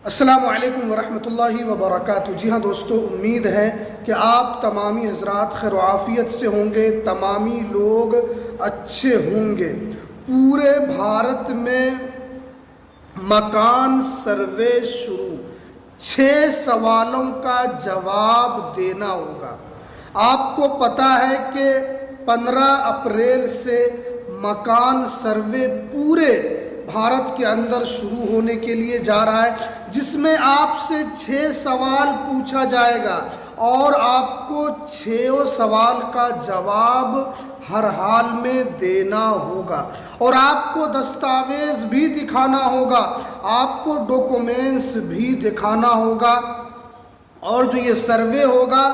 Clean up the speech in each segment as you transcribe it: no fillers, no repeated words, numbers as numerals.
अस्सलामु अलैकुम वरहमतुल्लाहि वबरकातुहू। जी हाँ दोस्तों, उम्मीद है कि आप तमामी हज़रात खैर व आफ़ियत से होंगे, तमामी लोग अच्छे होंगे। पूरे भारत में मकान सर्वे शुरू, 6 सवालों का जवाब देना होगा। आपको पता है कि 15 अप्रैल से मकान सर्वे पूरे भारत के अंदर शुरू होने के लिए जा रहा है, जिसमें आपसे 6 सवाल पूछा जाएगा और आपको 6 सवाल का जवाब हर हाल में देना होगा और आपको दस्तावेज भी दिखाना होगा, आपको डॉक्यूमेंट्स भी दिखाना होगा। और जो ये सर्वे होगा,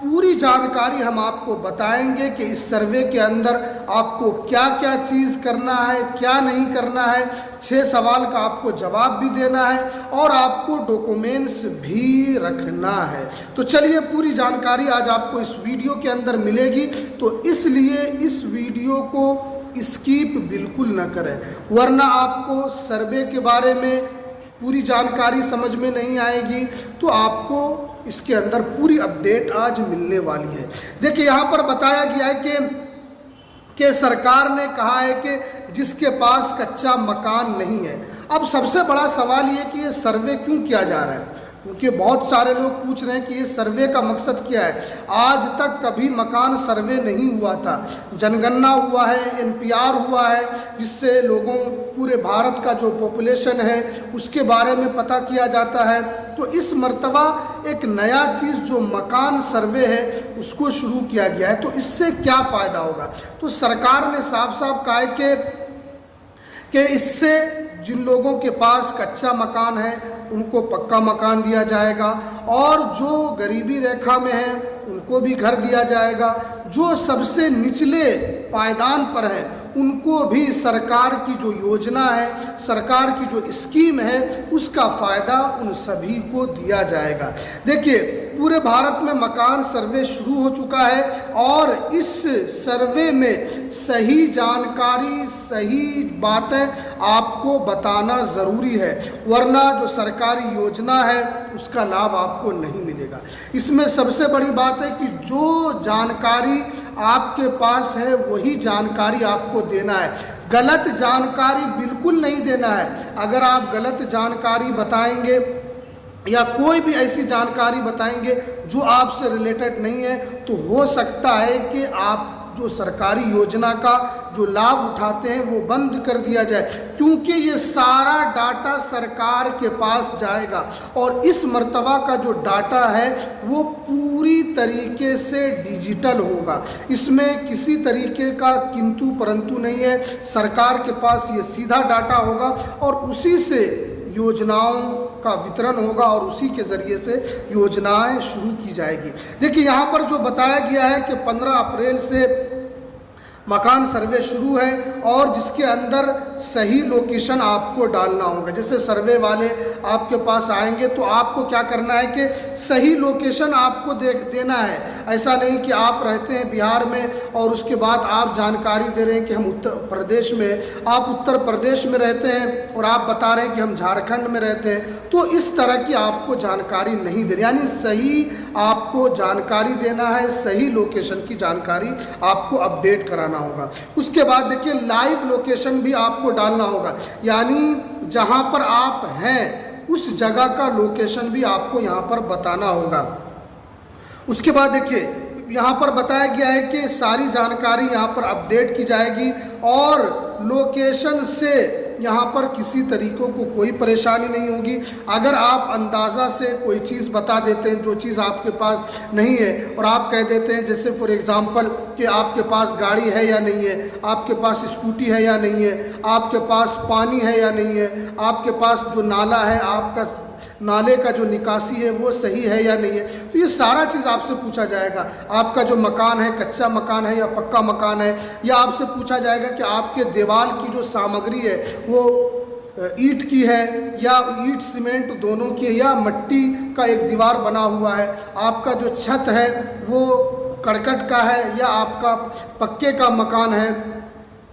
पूरी जानकारी हम आपको बताएंगे कि इस सर्वे के अंदर आपको क्या क्या चीज़ करना है, क्या नहीं करना है। 6 सवाल का आपको जवाब भी देना है और आपको डॉक्यूमेंट्स भी रखना है। तो चलिए, पूरी जानकारी आज आपको इस वीडियो के अंदर मिलेगी, तो इसलिए इस वीडियो को स्किप बिल्कुल न करें, वरना आपको सर्वे के बारे में पूरी जानकारी समझ में नहीं आएगी। तो आपको इसके अंदर पूरी अपडेट आज मिलने वाली है। देखिए, यहाँ पर बताया गया है कि सरकार ने कहा है कि जिसके पास कच्चा मकान नहीं है। अब सबसे बड़ा सवाल ये कि ये सर्वे क्यों किया जा रहा है, क्योंकि बहुत सारे लोग पूछ रहे हैं कि ये सर्वे का मकसद क्या है। आज तक कभी मकान सर्वे नहीं हुआ था। जनगणना हुआ है, एनपीआर हुआ है, जिससे लोगों पूरे भारत का जो पॉपुलेशन है उसके बारे में पता किया जाता है। तो इस मर्तबा एक नया चीज़ जो मकान सर्वे है उसको शुरू किया गया है। तो इससे क्या फ़ायदा होगा? तो सरकार ने साफ साफ कहा है कि इससे जिन लोगों के पास कच्चा मकान है उनको पक्का मकान दिया जाएगा और जो गरीबी रेखा में है उनको भी घर दिया जाएगा। जो सबसे निचले पायदान पर है उनको भी सरकार की जो योजना है, सरकार की जो स्कीम है, उसका फ़ायदा उन सभी को दिया जाएगा। देखिए, पूरे भारत में मकान सर्वे शुरू हो चुका है और इस सर्वे में सही जानकारी, सही बातें आपको बताना ज़रूरी है, वरना जो सरकारी योजना है उसका लाभ आपको नहीं मिलेगा। इसमें सबसे बड़ी बात है कि जो जानकारी आपके पास है वही जानकारी आपको देना है, गलत जानकारी बिल्कुल नहीं देना है। अगर आप गलत जानकारी बताएंगे या कोई भी ऐसी जानकारी बताएंगे जो आपसे रिलेटेड नहीं है, तो हो सकता है कि आप जो सरकारी योजना का जो लाभ उठाते हैं वो बंद कर दिया जाए, क्योंकि ये सारा डाटा सरकार के पास जाएगा और इस मर्तबा का जो डाटा है वो पूरी तरीके से डिजिटल होगा। इसमें किसी तरीके का किंतु परंतु नहीं है। सरकार के पास ये सीधा डाटा होगा और उसी से योजनाओं का वितरण होगा और उसी के ज़रिए से योजनाएं शुरू की जाएगी। देखिए, यहाँ पर जो बताया गया है कि 15 अप्रैल से मकान सर्वे शुरू है और जिसके अंदर सही लोकेशन आपको डालना होगा। जैसे सर्वे वाले आपके पास आएंगे तो आपको क्या करना है कि सही लोकेशन आपको देना है। ऐसा नहीं कि आप रहते हैं बिहार में और उसके बाद आप जानकारी दे रहे हैं कि हम उत्तर प्रदेश में, आप उत्तर प्रदेश में रहते हैं और आप बता रहे हैं कि हम झारखंड में रहते हैं। तो इस तरह की आपको जानकारी नहीं देनी, यानी सही आपको जानकारी देना है, सही लोकेशन की जानकारी आपको अपडेट कराना होगा। उसके बाद देखिए, लाइव लोकेशन भी आपको डालना होगा, यानी जहां पर आप हैं उस जगह का लोकेशन भी आपको यहां पर बताना होगा। उसके बाद देखिए, यहाँ पर बताया गया है कि सारी जानकारी यहाँ पर अपडेट की जाएगी और लोकेशन से यहाँ पर किसी तरीक़ों को कोई परेशानी नहीं होगी। अगर आप अंदाज़ा से कोई चीज़ बता देते हैं जो चीज़ आपके पास नहीं है और आप कह देते हैं, जैसे फॉर एग्ज़ाम्पल कि आपके पास गाड़ी है या नहीं है, आपके पास स्कूटी है या नहीं है, आपके पास पानी है या नहीं है, आपके पास जो नाला है, आपका नाले का जो निकासी है वो सही है या नहीं है, तो ये सारा चीज़ आपसे पूछा जाएगा। आपका जो मकान है कच्चा मकान है या पक्का मकान है, या आपसे पूछा जाएगा कि आपके दीवार की जो सामग्री है वो ईंट की है या ईंट सीमेंट दोनों की है या मिट्टी का एक दीवार बना हुआ है, आपका जो छत है वो करकट का है या आपका पक्के का मकान है,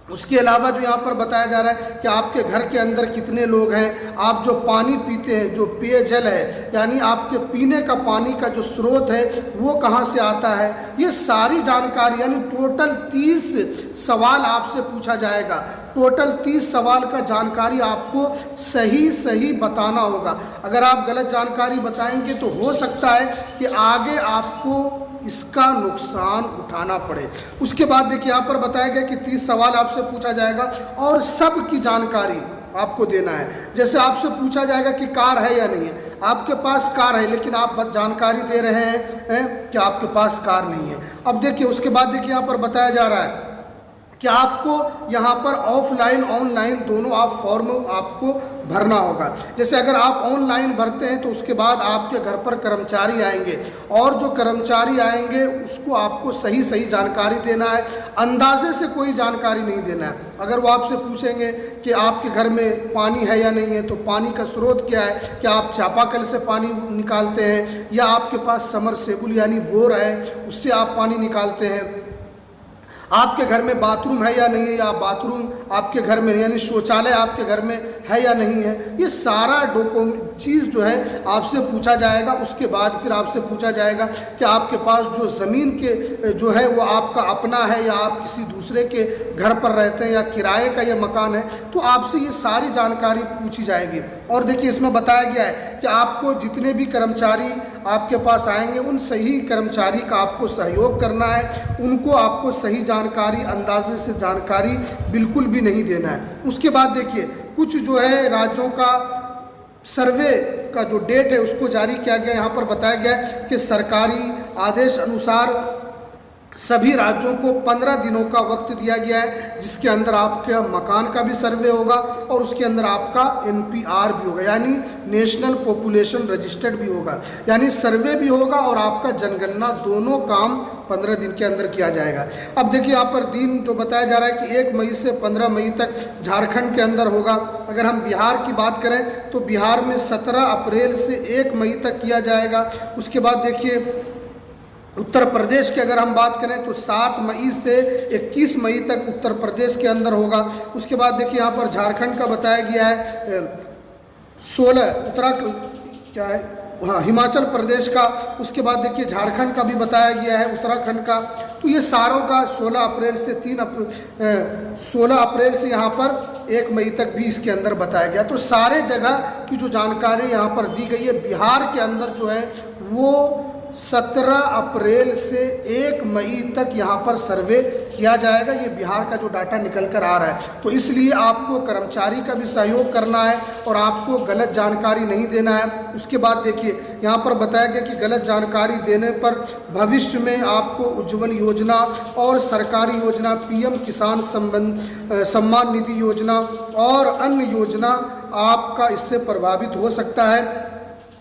उसके अलावा जो यहाँ पर बताया जा रहा है कि आपके घर के अंदर कितने लोग हैं, आप जो पानी पीते हैं, जो पेयजल है यानी आपके पीने का पानी का जो स्रोत है वो कहाँ से आता है, ये सारी जानकारी यानी टोटल 30 सवाल आपसे पूछा जाएगा। टोटल 30 सवाल का जानकारी आपको सही सही बताना होगा। अगर आप गलत जानकारी बताएंगे तो हो सकता है कि आगे आपको इसका नुकसान उठाना पड़े। उसके बाद देखिए यहाँ पर बताया गया कि 30 सवाल आपसे पूछा जाएगा और सब की जानकारी आपको देना है। जैसे आपसे पूछा जाएगा कि कार है या नहीं है, आपके पास कार है लेकिन आप जानकारी दे रहे हैं कि आपके पास कार नहीं है। अब देखिए उसके बाद देखिए यहाँ पर बताया जा रहा है कि आपको यहाँ पर ऑफलाइन ऑनलाइन दोनों आप फॉर्म आपको भरना होगा। जैसे अगर आप ऑनलाइन भरते हैं तो उसके बाद आपके घर पर कर्मचारी आएंगे और जो कर्मचारी आएंगे उसको आपको सही सही जानकारी देना है, अंदाजे से कोई जानकारी नहीं देना है। अगर वो आपसे पूछेंगे कि आपके घर में पानी है या नहीं है तो पानी का स्रोत क्या है, क्या आप चापाकल से पानी निकालते हैं या आपके पास समरसेबुल यानी बोर है उससे आप पानी निकालते हैं, आपके घर में बाथरूम है या नहीं है, या बाथरूम आपके घर में यानी शौचालय आपके घर में है या नहीं है, ये सारा चीज़ जो है आपसे पूछा जाएगा। उसके बाद फिर आपसे पूछा जाएगा कि आपके पास जो ज़मीन के जो है वो आपका अपना है या आप किसी दूसरे के घर पर रहते हैं या किराए का ये मकान है, तो आपसे ये सारी जानकारी पूछी जाएगी। और देखिए इसमें बताया गया है कि आपको जितने भी कर्मचारी आपके पास आएंगे उन सही कर्मचारी का आपको सहयोग करना है, उनको आपको सही जानकारी अंदाजे से जानकारी बिल्कुल भी नहीं देना है। उसके बाद देखिए कुछ जो है राज्यों का सर्वे का जो डेट है उसको जारी किया गया। यहाँ पर बताया गया है कि सरकारी आदेश अनुसार सभी राज्यों को 15 दिनों का वक्त दिया गया है, जिसके अंदर आपके मकान का भी सर्वे होगा और उसके अंदर आपका NPR भी होगा यानी नेशनल पॉपुलेशन रजिस्टर्ड भी होगा, यानी सर्वे भी होगा और आपका जनगणना, दोनों काम 15 दिन के अंदर किया जाएगा। अब देखिए यहाँ पर दिन जो बताया जा रहा है कि 1 मई से 15 मई तक झारखंड के अंदर होगा। अगर हम बिहार की बात करें तो बिहार में 17 अप्रैल से 1 मई तक किया जाएगा। उसके बाद देखिए उत्तर प्रदेश की अगर हम बात करें तो 7 मई से 21 मई तक उत्तर प्रदेश के अंदर होगा। उसके बाद देखिए यहाँ पर झारखंड का बताया गया है 16 क्या है हाँ हिमाचल प्रदेश का। उसके बाद देखिए झारखंड का भी बताया गया है, उत्तराखंड का। तो ये सारों का 16 अप्रैल से यहाँ पर 1 मई तक भी इसके अंदर बताया गया। तो सारे जगह की जो जानकारी यहाँ पर दी गई है, बिहार के अंदर जो है वो 17 अप्रैल से 1 मई तक यहाँ पर सर्वे किया जाएगा। ये बिहार का जो डाटा निकल कर आ रहा है, तो इसलिए आपको कर्मचारी का भी सहयोग करना है और आपको गलत जानकारी नहीं देना है। उसके बाद देखिए यहाँ पर बताया गया कि गलत जानकारी देने पर भविष्य में आपको उज्ज्वल योजना और सरकारी योजना, PM किसान सम्मान निधि योजना और अन्य योजना आपका इससे प्रभावित हो सकता है।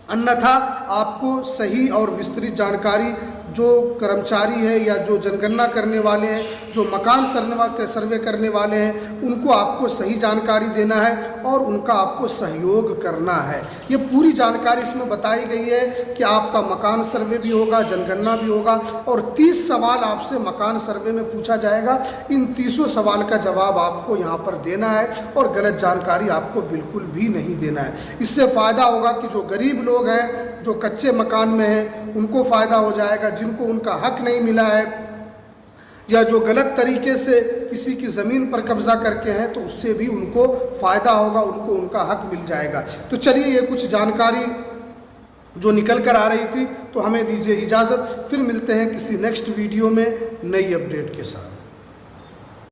अन्यथा आपको सही और विस्तृत जानकारी जो कर्मचारी है या जो जनगणना करने वाले हैं, जो मकान सर्वे करने वाले हैं, उनको आपको सही जानकारी देना है और उनका आपको सहयोग करना है। ये पूरी जानकारी इसमें बताई गई है कि आपका मकान सर्वे भी होगा, जनगणना भी होगा और 30 सवाल आपसे मकान सर्वे में पूछा जाएगा। इन 30 सवाल का जवाब आपको यहाँ पर देना है और गलत जानकारी आपको बिल्कुल भी नहीं देना है। इससे फ़ायदा होगा कि जो गरीब लोग हैं, जो कच्चे मकान में हैं, उनको फ़ायदा हो जाएगा। जिनको उनका हक नहीं मिला है या जो गलत तरीके से किसी की ज़मीन पर कब्जा करके हैं, तो उससे भी उनको फ़ायदा होगा, उनको उनका हक मिल जाएगा। तो चलिए ये कुछ जानकारी जो निकल कर आ रही थी, तो हमें दीजिए इजाज़त। फिर मिलते हैं किसी नेक्स्ट वीडियो में नई अपडेट के साथ।